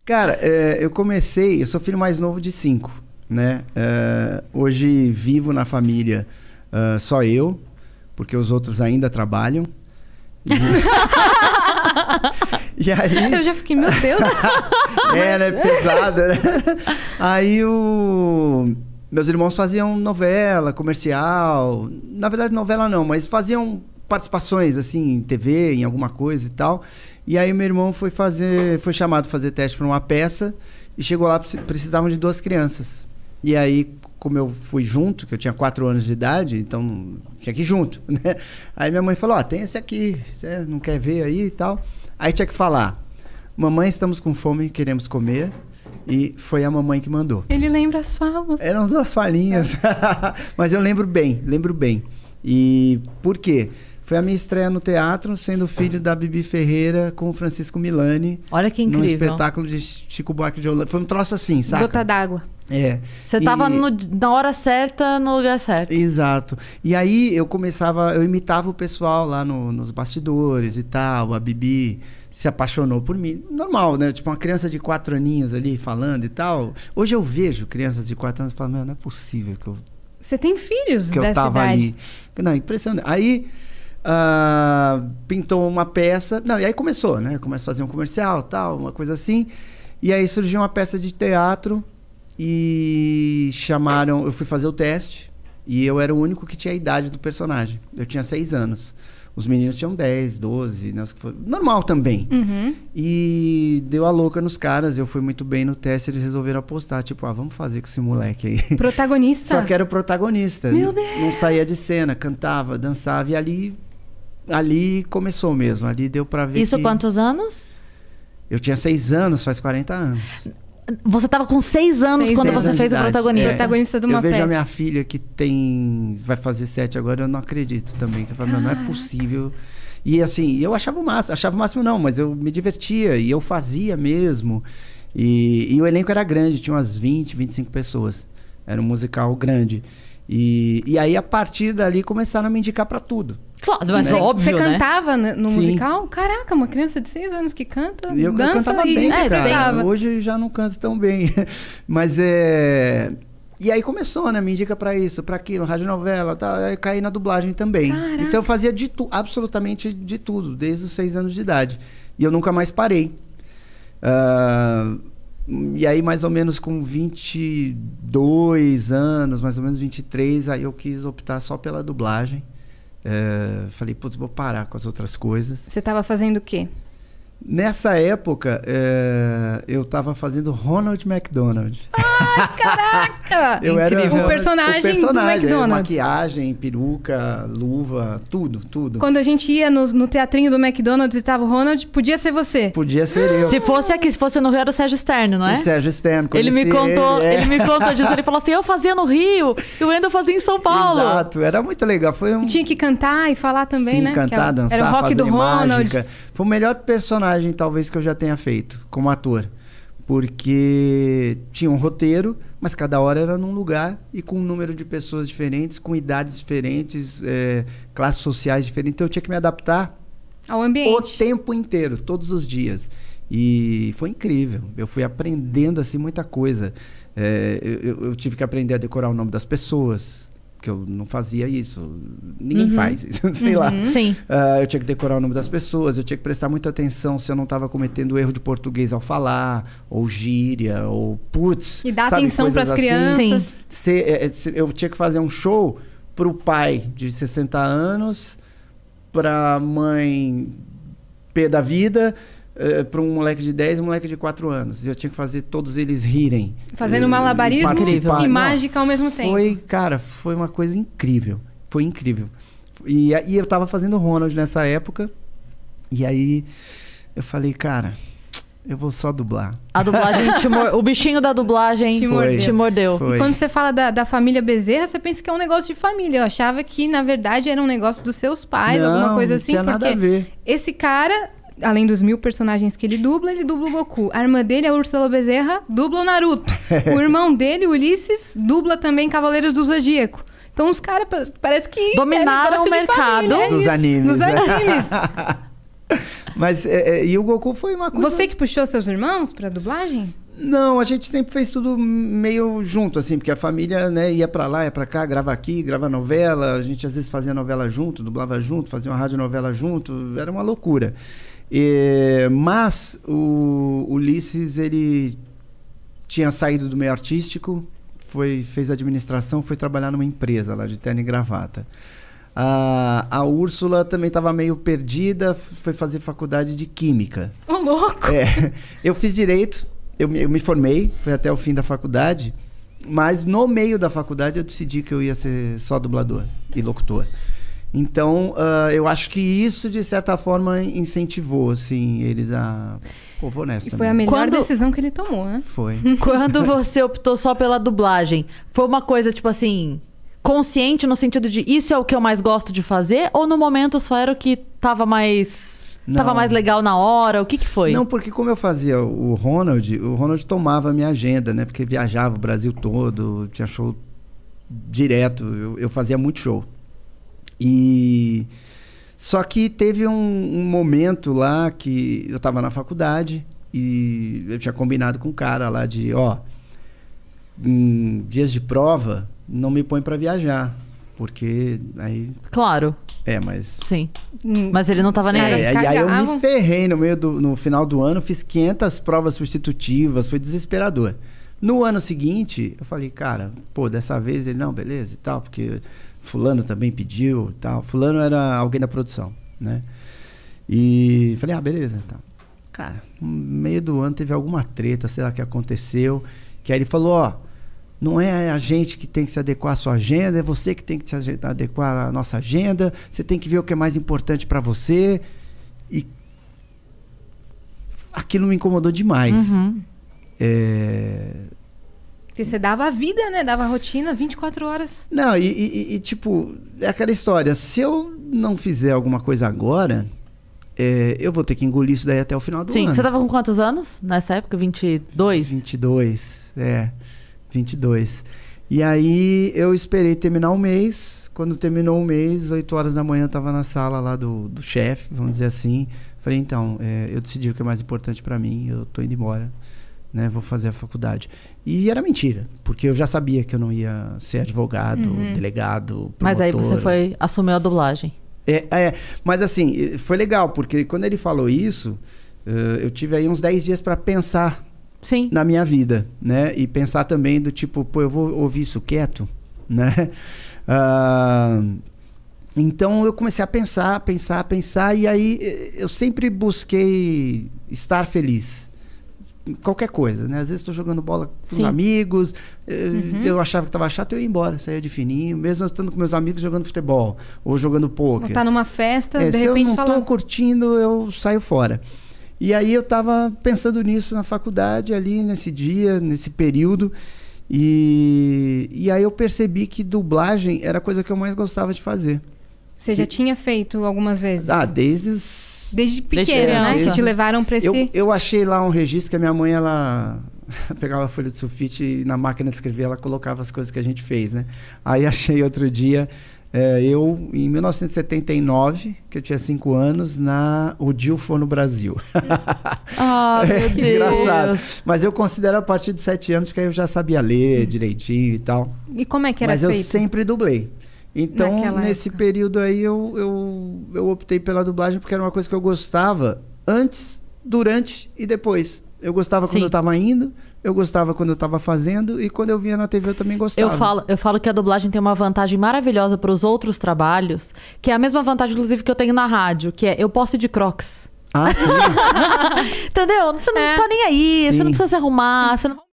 Cara, eu sou filho mais novo de 5, né? Hoje vivo na família só eu, porque os outros ainda trabalham. E aí... Eu já fiquei, meu Deus. né? Pesado, né? Aí meus irmãos faziam novela, comercial. Na verdade, novela não, mas faziam participações, assim, em TV, em alguma coisa e tal. E aí meu irmão foi chamado a fazer teste para uma peça e chegou lá, precisavam de 2 crianças. E aí, como eu fui junto, que eu tinha 4 anos de idade, então tinha que ir junto, né? Aí minha mãe falou, tem esse aqui, você não quer ver aí e tal? Aí tinha que falar, mamãe, estamos com fome, queremos comer. E foi a mamãe que mandou. Ele lembra as falas. Eram 2 falinhas. Mas eu lembro bem. E por quê? Foi a minha estreia no teatro, sendo filho da Bibi Ferreira com o Francisco Milani. Olha que incrível. Num espetáculo de Chico Buarque de Holanda. Foi um troço assim, saca? Gota d'água. Você tava na hora certa, no lugar certo. Exato. E aí eu imitava o pessoal lá nos bastidores e tal. A Bibi se apaixonou por mim. Normal, né? Tipo uma criança de 4 aninhos ali falando e tal. Hoje eu vejo crianças de 4 anos e falo, meu, não é possível que eu... Você tem filhos que dessa eu tava idade? Ali. Não, impressionante. Aí pintou uma peça. Não, e aí começou, né? Começa a fazer um comercial, tal, uma coisa assim. E aí surgiu uma peça de teatro e chamaram... Eu fui fazer o teste e eu era o único que tinha a idade do personagem. Eu tinha 6 anos. Os meninos tinham 10, 12, né? Normal também. Uhum. E deu a louca nos caras. Eu fui muito bem no teste. Eles resolveram apostar. Tipo, vamos fazer com esse moleque aí. Protagonista? Só que era o protagonista. Meu Deus! Não saía de cena. Cantava, dançava. E ali começou mesmo. Ali deu pra ver. Isso quantos anos? Eu tinha 6 anos, faz 40 anos. Você tava com 6 anos quando você fez o protagonista. Protagonista de uma peça. Eu vejo a minha filha que vai fazer 7 agora, eu não acredito também. Que eu falo, não é possível. E assim, eu achava o máximo não, mas eu me divertia e eu fazia mesmo. E o elenco era grande, tinha umas 20, 25 pessoas. Era um musical grande. E aí, a partir dali, começaram a me indicar pra tudo. Claro, mas óbvio, Você né? cantava no Sim. musical? Caraca, uma criança de 6 anos que canta, Eu dança cantava bem, cara. cantava. Hoje já não canto tão bem. Mas E aí começou, né? Me indica pra isso, pra aquilo, radionovela, tal. Aí eu caí na dublagem também. Caraca. Então eu fazia absolutamente de tudo, desde os 6 anos de idade. E eu nunca mais parei. E aí, mais ou menos com 22 anos, mais ou menos 23, aí eu quis optar só pela dublagem. Falei, putz, vou parar com as outras coisas. Você estava fazendo o quê? Nessa época, eu tava fazendo Ronald McDonald. Ai, caraca! Eu era o personagem do McDonald's. Maquiagem, peruca, luva, tudo. Quando a gente ia no teatrinho do McDonald's e tava o Ronald, podia ser você. Podia ser eu. Se fosse aqui, se fosse no Rio, era o Sérgio Externo, não é? O Sérgio Externo. Ele me contou disso. Ele falou assim, eu fazia no Rio e o Wendel fazia em São Paulo. Exato, era muito legal. E tinha que cantar e falar também, né? Cantar, dançar, era o rock fazer do Ronald. mágica. Foi o melhor personagem, talvez, que eu já tenha feito como ator. Porque tinha um roteiro, mas cada hora era num lugar e com um número de pessoas diferentes, com idades diferentes, classes sociais diferentes. Então eu tinha que me adaptar ao ambiente o tempo inteiro, todos os dias. E foi incrível. Eu fui aprendendo assim muita coisa. Eu tive que aprender a decorar o nome das pessoas, que eu não fazia isso. Ninguém faz isso, sei lá. Sim. Eu tinha que decorar o nome das pessoas, eu tinha que prestar muita atenção se eu não estava cometendo erro de português ao falar, ou gíria, ou putz. E dar sabe, atenção para as assim. crianças. Eu tinha que fazer um show pro pai de 60 anos, pra mãe pé da vida, para um moleque de 10 e um moleque de 4 anos. Eu tinha que fazer todos eles rirem. Fazendo malabarismo e mágica ao mesmo tempo. Foi uma coisa incrível. Foi incrível. E eu tava fazendo Ronald nessa época. E aí eu falei, cara, eu vou só dublar. A dublagem o bichinho da dublagem te mordeu. Foi. E quando você fala da família Bezerra, você pensa que é um negócio de família. Eu achava que, na verdade, era um negócio dos seus pais, alguma coisa assim. Não tinha nada a ver. Esse cara, além dos 1000 personagens que ele dubla o Goku. A irmã dele, a Úrsula Bezerra, dubla o Naruto. O irmão dele, o Ulisses, dubla também Cavaleiros do Zodíaco. Então os caras parece que dominaram o mercado dos animes. Dos animes. Mas, e o Goku foi uma coisa... Você que puxou seus irmãos pra dublagem? Não, a gente sempre fez tudo meio junto, assim, porque a família, né, ia pra lá, ia pra cá, grava aqui, grava novela, a gente às vezes fazia novela junto, dublava junto, fazia uma radionovela junto, era uma loucura. Mas o Ulisses, ele tinha saído do meio artístico, fez administração, foi trabalhar numa empresa lá de terno e gravata. A Úrsula também estava meio perdida, foi fazer faculdade de Química. Ô, louco! Eu fiz Direito, eu me formei, foi até o fim da faculdade, mas no meio da faculdade eu decidi que eu ia ser só dublador e locutor. Então, eu acho que isso, de certa forma, incentivou, assim, eles a... Pô, vou nessa. E foi a melhor decisão que ele tomou, né? Foi. Quando você optou só pela dublagem, foi uma coisa, tipo assim, consciente no sentido de isso é o que eu mais gosto de fazer? Ou no momento só era o que tava mais legal na hora? O que foi? Não, porque como eu fazia o Ronald tomava a minha agenda, né? Porque viajava o Brasil todo, tinha show direto, eu fazia muito show. Só que teve um momento lá que eu tava na faculdade e eu tinha combinado com um cara lá de, em dias de prova, não me põe pra viajar, porque aí... Claro. Mas... Sim. Mas ele não tava nem aí. E aí eu me ferrei no final do ano, fiz 500 provas substitutivas, foi desesperador. No ano seguinte, eu falei, cara, dessa vez ele, não, beleza e tal, porque... Fulano também pediu e tal. Fulano era alguém da produção, né? E falei, beleza. Então. Cara, no meio do ano teve alguma treta, sei lá o que aconteceu. Que aí ele falou, não é a gente que tem que se adequar à sua agenda, é você que tem que se adequar à nossa agenda. Você tem que ver o que é mais importante pra você. E aquilo me incomodou demais. Uhum. Porque você dava a vida, né? Dava a rotina, 24 horas. Não, tipo, é aquela história. Se eu não fizer alguma coisa agora, eu vou ter que engolir isso daí até o final do ano. Sim, você tava com quantos anos nessa época? 22? 22, 22. E aí eu esperei terminar o mês. Quando terminou o mês, 8 horas da manhã, eu tava na sala lá do chefe, vamos dizer assim. Falei, então, eu decidi o que é mais importante pra mim, eu tô indo embora. Né, vou fazer a faculdade. E era mentira, porque eu já sabia que eu não ia ser advogado, delegado, promotor. Mas aí você assumiu a dublagem. Mas assim, foi legal, porque quando ele falou isso, eu tive aí uns 10 dias para pensar na minha vida, né? E pensar também do tipo, eu vou ouvir isso quieto, né? Então eu comecei a pensar, e aí eu sempre busquei estar feliz. Qualquer coisa, né? Às vezes estou jogando bola com os amigos, eu achava que estava chato, eu ia embora, saía de fininho, mesmo estando com meus amigos jogando futebol ou jogando pôquer. Ou tá numa festa, de repente se eu não estou curtindo, eu saio fora. E aí eu estava pensando nisso na faculdade, ali nesse dia, nesse período, e aí eu percebi que dublagem era a coisa que eu mais gostava de fazer. Você já tinha feito algumas vezes? Desde pequena, né? Que te levaram para esse... Eu achei lá um registro que a minha mãe, ela pegava a folha de sulfite e na máquina de escrever ela colocava as coisas que a gente fez, né? Aí achei outro dia, em 1979, que eu tinha 5 anos, o Dilfor no Brasil. Meu Deus! Engraçado. Mas eu considero a partir de 7 anos, porque aí eu já sabia ler direitinho e tal. E como é que era feito? Mas eu sempre dublei. Então, nesse período aí, eu optei pela dublagem porque era uma coisa que eu gostava antes, durante e depois. Eu gostava quando eu estava indo, eu gostava quando eu estava fazendo, e quando eu via na TV eu também gostava. Eu falo que a dublagem tem uma vantagem maravilhosa para os outros trabalhos, que é a mesma vantagem, inclusive, que eu tenho na rádio, que é eu posso ir de Crocs. Ah, sim. Entendeu? Você não tá nem aí, você não precisa se arrumar, você não...